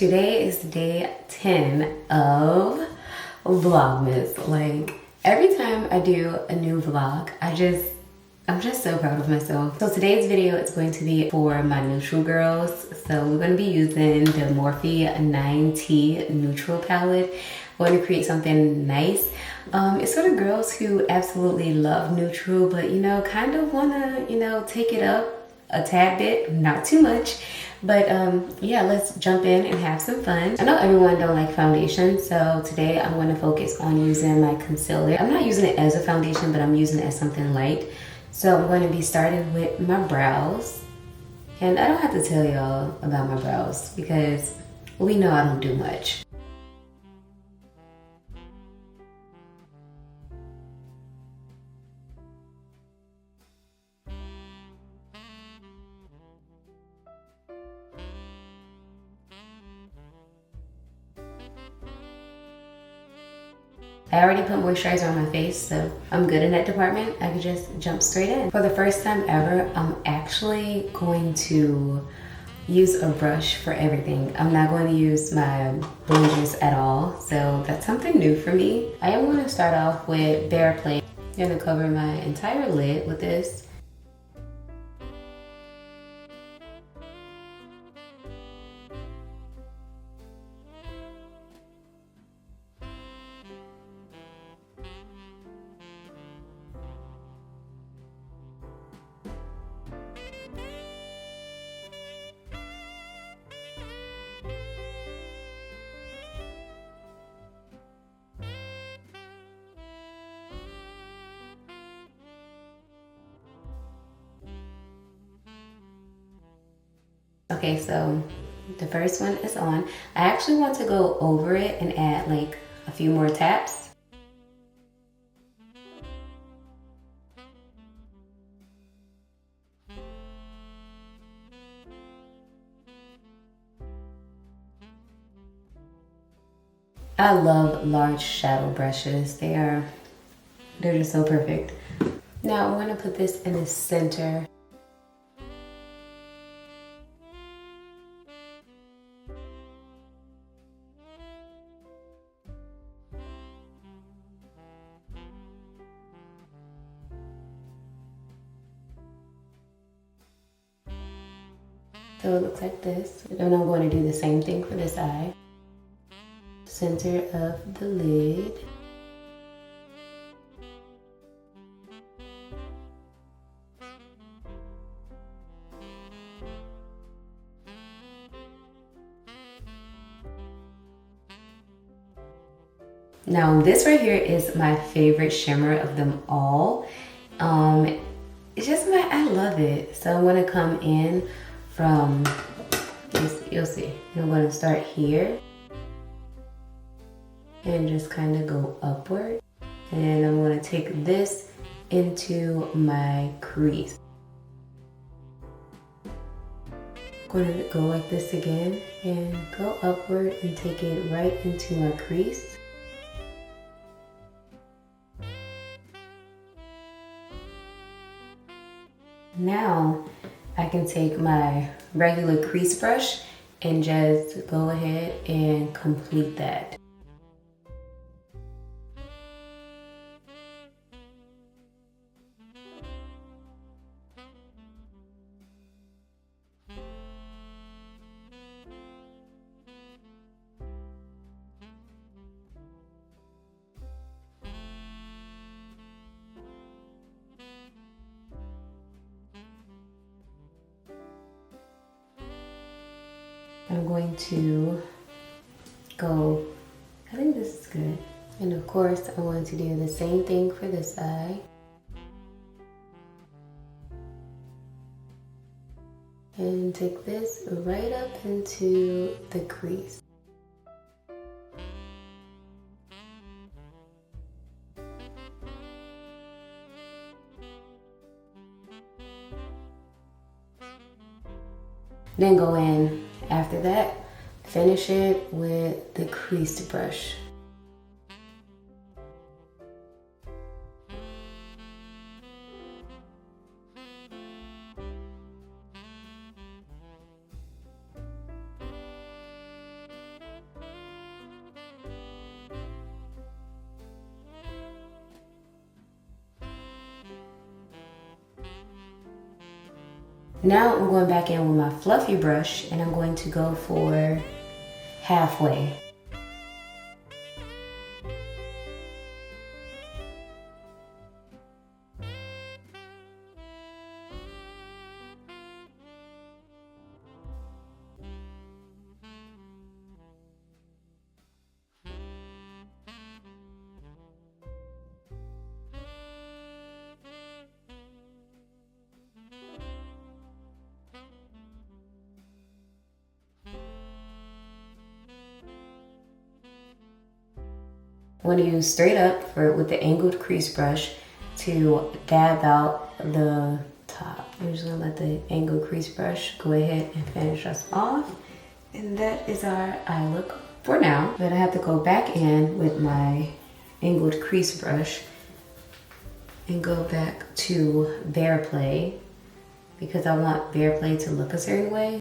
Today is day 10 of Vlogmas. Like, every time I do a new vlog, I'm just so proud of myself. So today's video is going to be for my neutral girls. So we're going to be using the Morphe 9T neutral palette. We're going to create something nice. It's for the girls who absolutely love neutral, but kind of want to, take it up a tad bit, not too much. But yeah, let's jump in and have some fun. I know everyone don't like foundation, so today I'm going to focus on using my concealer. I'm not using it as a foundation, but I'm using it as something light. So I'm going to be starting with my brows. And I don't have to tell y'all about my brows because we know I don't do much. I already put moisturizer on my face, so I'm good in that department. I can just jump straight in. For the first time ever, I'm actually going to use a brush for everything. I'm not going to use my blenders at all, so that's something new for me. I am going to start off with bare plate. I'm going to cover my entire lid with this. Okay, so the first one is on. I actually want to go over it and add like a few more taps. I love large shadow brushes. They're just so perfect. Now I'm going to put this in the center. So it looks like this. And I'm going to do the same thing for this eye. Center of the lid. Now this right here is my favorite shimmer of them all. It's just I love it. So I'm gonna come in from, you'll see. I'm gonna start here and just kind of go upward. And I'm gonna take this into my crease. I'm going to go like this again and go upward and take it right into my crease. Now I can take my regular crease brush and just go ahead and complete that. I'm going to go, I think this is good. And of course, I'm going to do the same thing for this eye. And take this right up into the crease. Then go in after that, finish it with the creased brush. Now I'm going back in with my fluffy brush and I'm going to go for halfway. I'm going to use straight up with the angled crease brush to dab out the top. I'm just going to let the angled crease brush go ahead and finish us off. And that is our eye look for now. But I have to go back in with my angled crease brush and go back to Bear Play because I want Bear Play to look a certain way.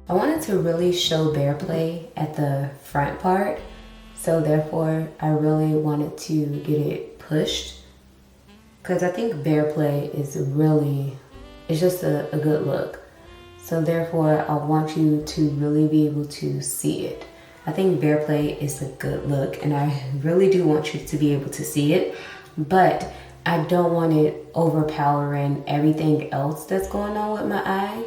I wanted to really show Bear Play at the front part, so therefore I really wanted to get it pushed because I think Bear Play is really, it's just a good look. So therefore I want you to really be able to see it. I think Bear Play is a good look and I really do want you to be able to see it, but I don't want it overpowering everything else that's going on with my eye.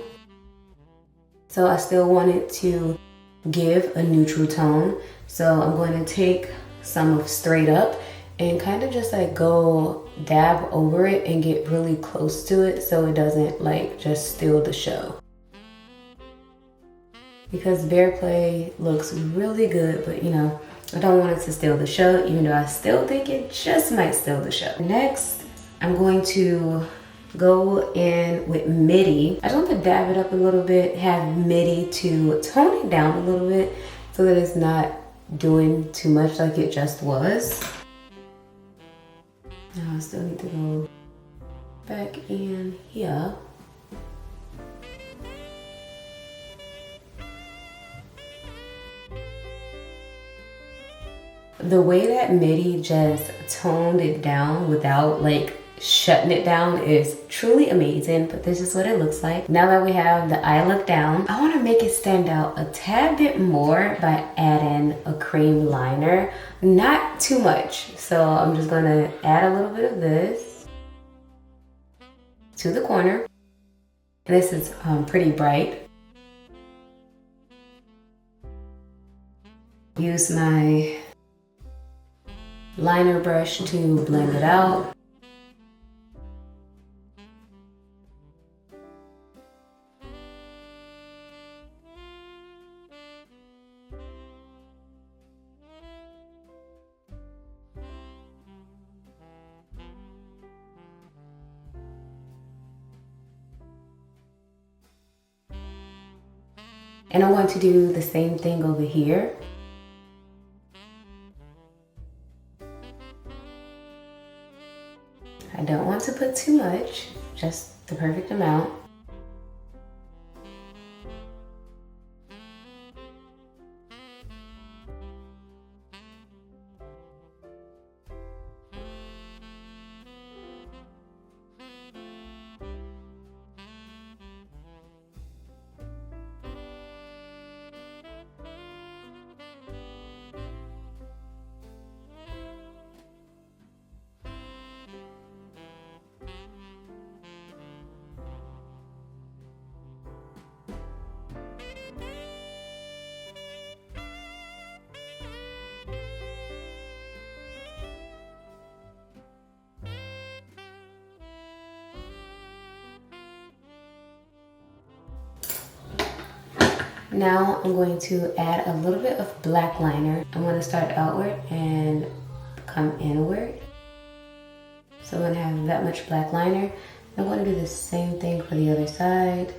So I still wanted to give a neutral tone. So I'm going to take some of Straight Up and kind of just like go dab over it and get really close to it so it doesn't like just steal the show. Because Bear Play looks really good, but you know, I don't want it to steal the show, even though I still think it just might steal the show. Next, I'm going to go in with MIDI. I just want to dab it up a little bit, have MIDI to tone it down a little bit so that it's not doing too much like it just was. Now I still need to go back in here. The way that MIDI just toned it down without like shutting it down is truly amazing, but this is what it looks like. Now that we have the eye look down, I want to make it stand out a tad bit more by adding a cream liner. Not too much, so I'm just going to add a little bit of this to the corner. This is pretty bright. Use my liner brush to blend it out. And I'm going to do the same thing over here. I don't want to put too much, just the perfect amount. Now I'm going to add a little bit of black liner. I'm going to start outward and come inward. So I'm going to have that much black liner. I'm going to do the same thing for the other side.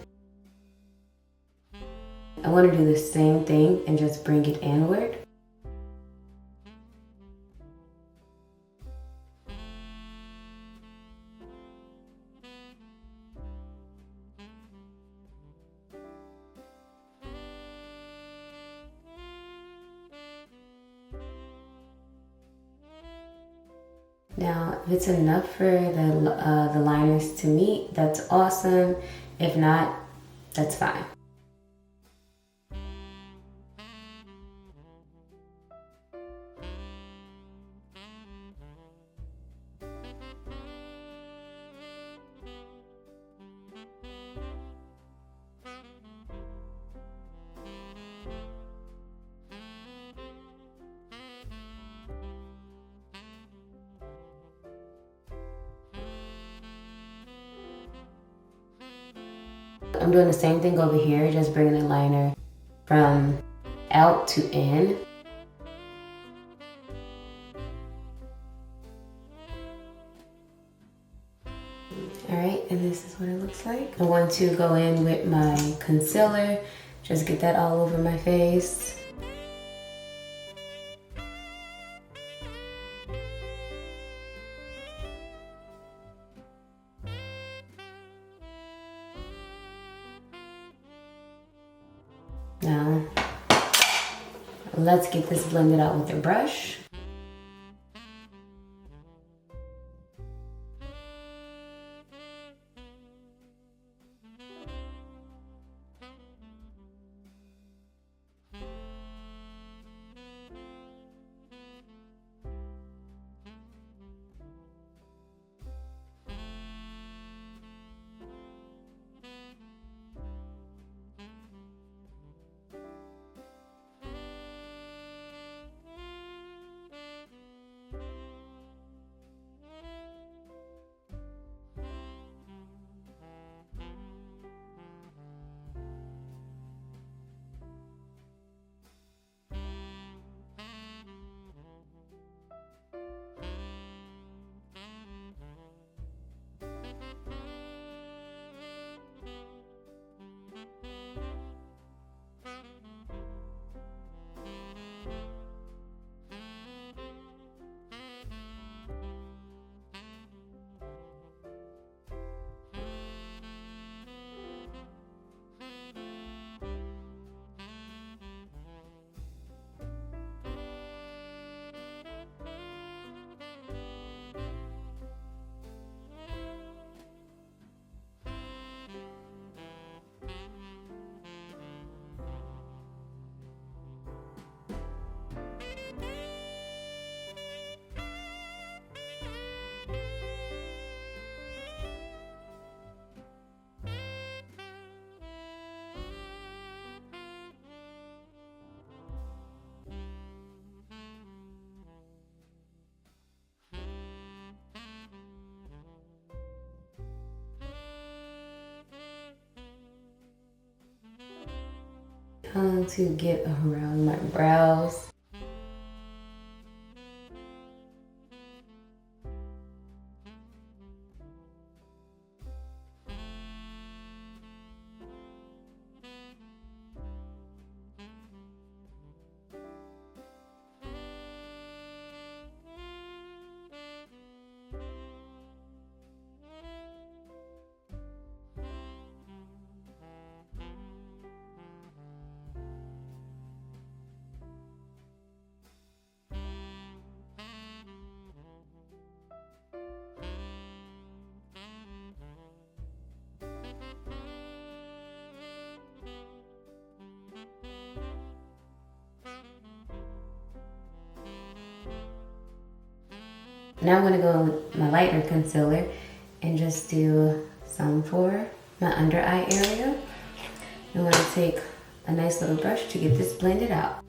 I want to do the same thing and just bring it inward. Now, if it's enough for the liners to meet, that's awesome. If not, that's fine. I'm doing the same thing over here, just bringing the liner from out to in. All right, and this is what it looks like. I want to go in with my concealer, just get that all over my face. Now, let's get this blended out with a brush. Trying to get around my brows. Now I'm going to go with my lighter concealer and just do some for my under eye area. I'm going to take a nice little brush to get this blended out.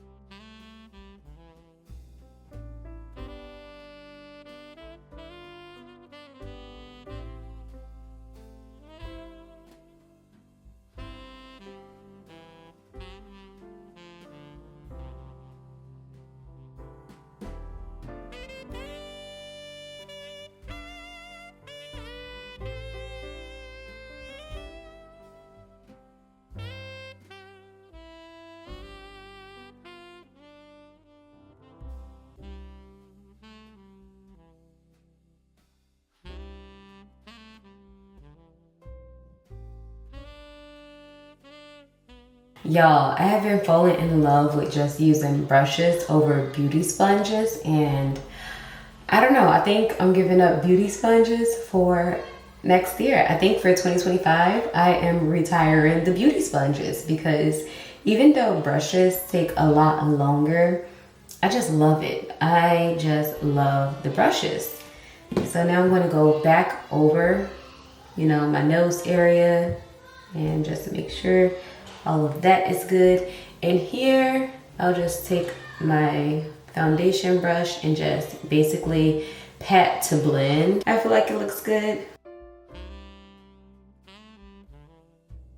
Y'all, I have been falling in love with just using brushes over beauty sponges, and I don't know, I think I'm giving up beauty sponges for next year. I think for 2025, I am retiring the beauty sponges because even though brushes take a lot longer, I just love it. I just love the brushes. So now I'm going to go back over, my nose area and just to make sure all of that is good. And here, I'll just take my foundation brush and just basically pat to blend. I feel like it looks good.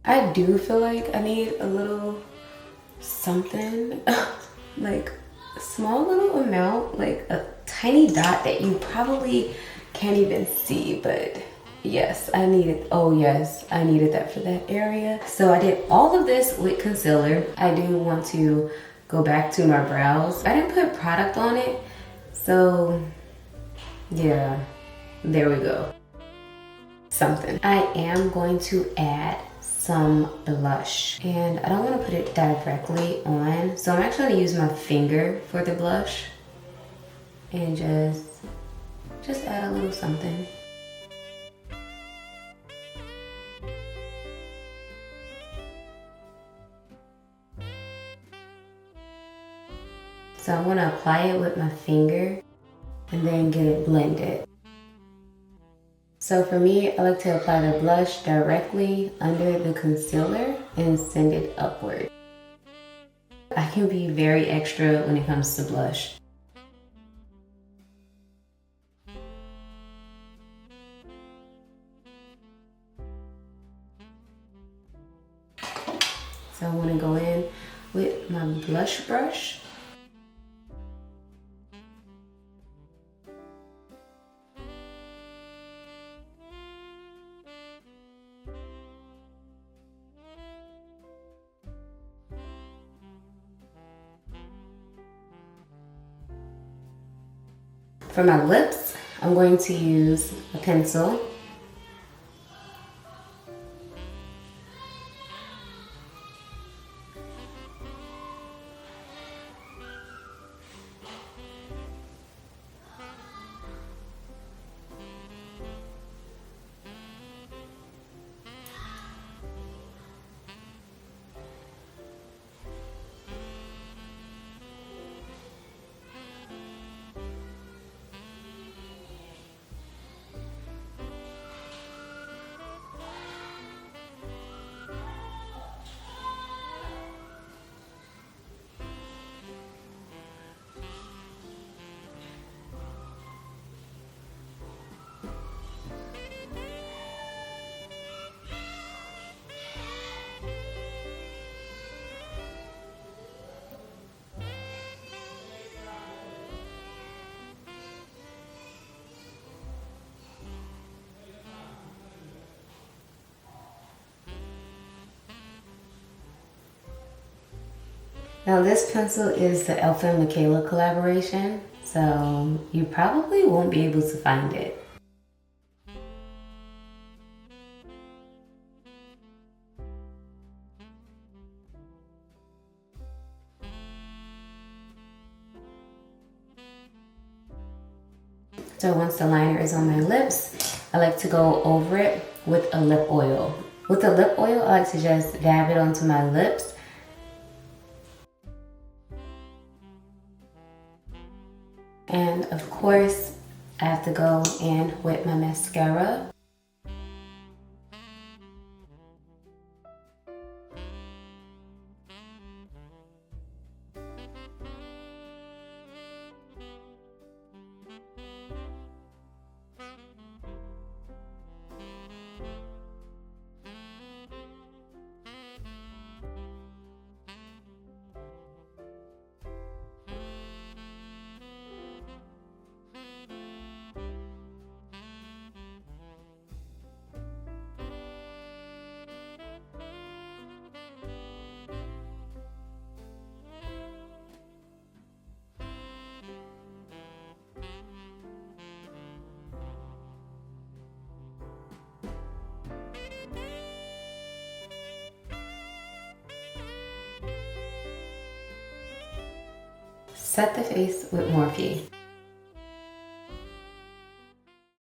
I do feel like I need a little something, like a small little amount, like a tiny dot that you probably can't even see, but yes, I needed, oh yes, I needed that for that area. So I did all of this with concealer. I do want to go back to my brows. I didn't put product on it, so yeah, there we go. Something. I am going to add some blush, and I don't want to put it directly on, so I'm actually going to use my finger for the blush and just add a little something. So I want to apply it with my finger and then get it blended. So for me, I like to apply the blush directly under the concealer and send it upward. I can be very extra when it comes to blush. So I want to go in with my blush brush. For my lips, I'm going to use a pencil. Now this pencil is the Elfa and Michaela collaboration, so you probably won't be able to find it. So once the liner is on my lips, I like to go over it with a lip oil. With the lip oil, I like to just dab it onto my lips. And of course, I have to go in with my mascara. Set the face with Morphe.